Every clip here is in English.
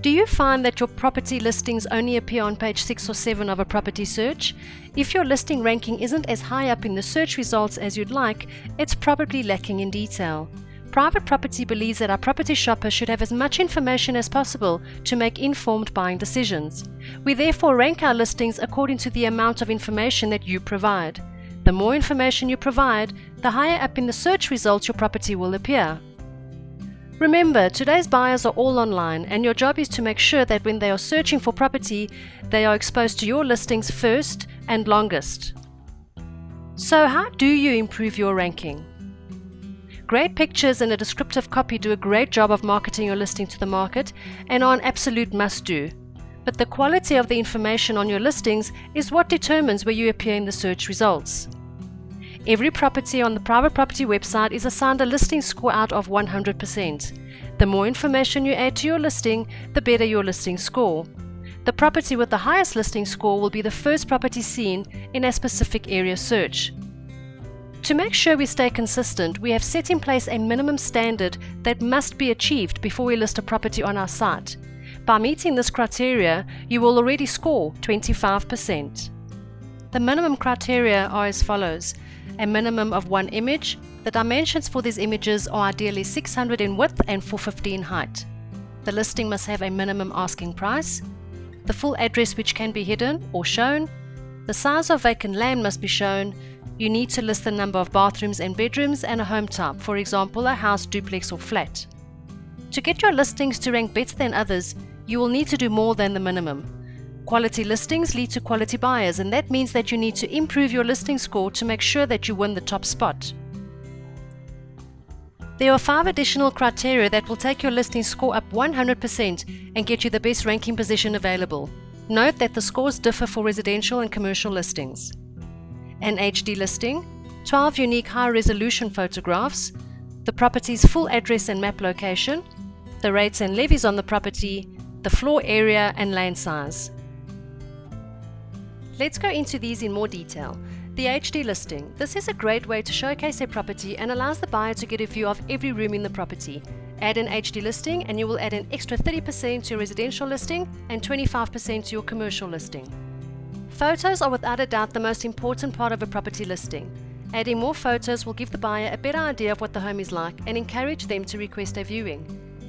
Do you find that your property listings only appear on page 6 or 7 of a property search? If your listing ranking isn't as high up in the search results as you'd like, it's probably lacking in detail. Private Property believes that our property shoppers should have as much information as possible to make informed buying decisions. We therefore rank our listings according to the amount of information that you provide. The more information you provide, the higher up in the search results your property will appear. Remember, today's buyers are all online, and your job is to make sure that when they are searching for property, they are exposed to your listings first and longest. So how do you improve your ranking? Great pictures and a descriptive copy do a great job of marketing your listing to the market and are an absolute must-do. But the quality of the information on your listings is what determines where you appear in the search results. Every property on the Private Property website is assigned a listing score out of 100%. The more information you add to your listing, the better your listing score. The property with the highest listing score will be the first property seen in a specific area search. To make sure we stay consistent, we have set in place a minimum standard that must be achieved before we list a property on our site. By meeting this criteria, you will already score 25%. The minimum criteria are as follows: a minimum of 1 image. The dimensions for these images are ideally 600 in width and 450 in height. The listing must have a minimum asking price. The full address, which can be hidden or shown. The size of vacant land must be shown. You need to list the number of bathrooms and bedrooms and a home type, for example a house, duplex or flat. To get your listings to rank better than others, you will need to do more than the minimum. Quality listings lead to quality buyers, and that means that you need to improve your listing score to make sure that you win the top spot. There are 5 additional criteria that will take your listing score up 100% and get you the best ranking position available. Note that the scores differ for residential and commercial listings. An HD listing, 12 unique high-resolution photographs, the property's full address and map location, the rates and levies on the property, the floor area and land size. Let's go into these in more detail. The HD listing. This is a great way to showcase a property and allows the buyer to get a view of every room in the property. Add an HD listing and you will add an extra 30% to your residential listing and 25% to your commercial listing. Photos are without a doubt the most important part of a property listing. Adding more photos will give the buyer a better idea of what the home is like and encourage them to request a viewing.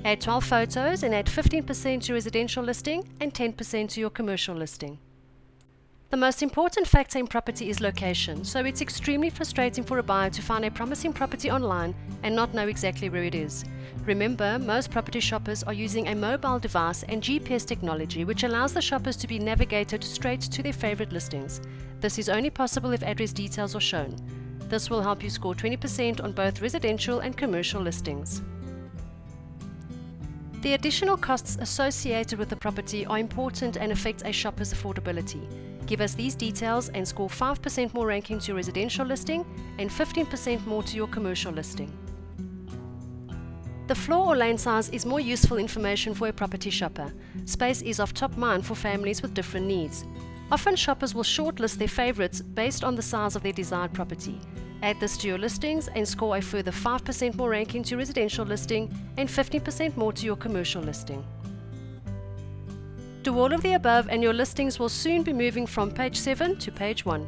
Add 12 photos and add 15% to your residential listing and 10% to your commercial listing. The most important factor in property is location, so it's extremely frustrating for a buyer to find a promising property online and not know exactly where it is. Remember, most property shoppers are using a mobile device and GPS technology, which allows the shoppers to be navigated straight to their favorite listings. This is only possible if address details are shown. This will help you score 20% on both residential and commercial listings. The additional costs associated with the property are important and affect a shopper's affordability. Give us these details and score 5% more ranking to your residential listing and 15% more to your commercial listing. The floor or land size is more useful information for a property shopper. Space is of top mind for families with different needs. Often shoppers will shortlist their favorites based on the size of their desired property. Add this to your listings and score a further 5% more ranking to your residential listing and 15% more to your commercial listing. Do all of the above and your listings will soon be moving from page 7 to page 1.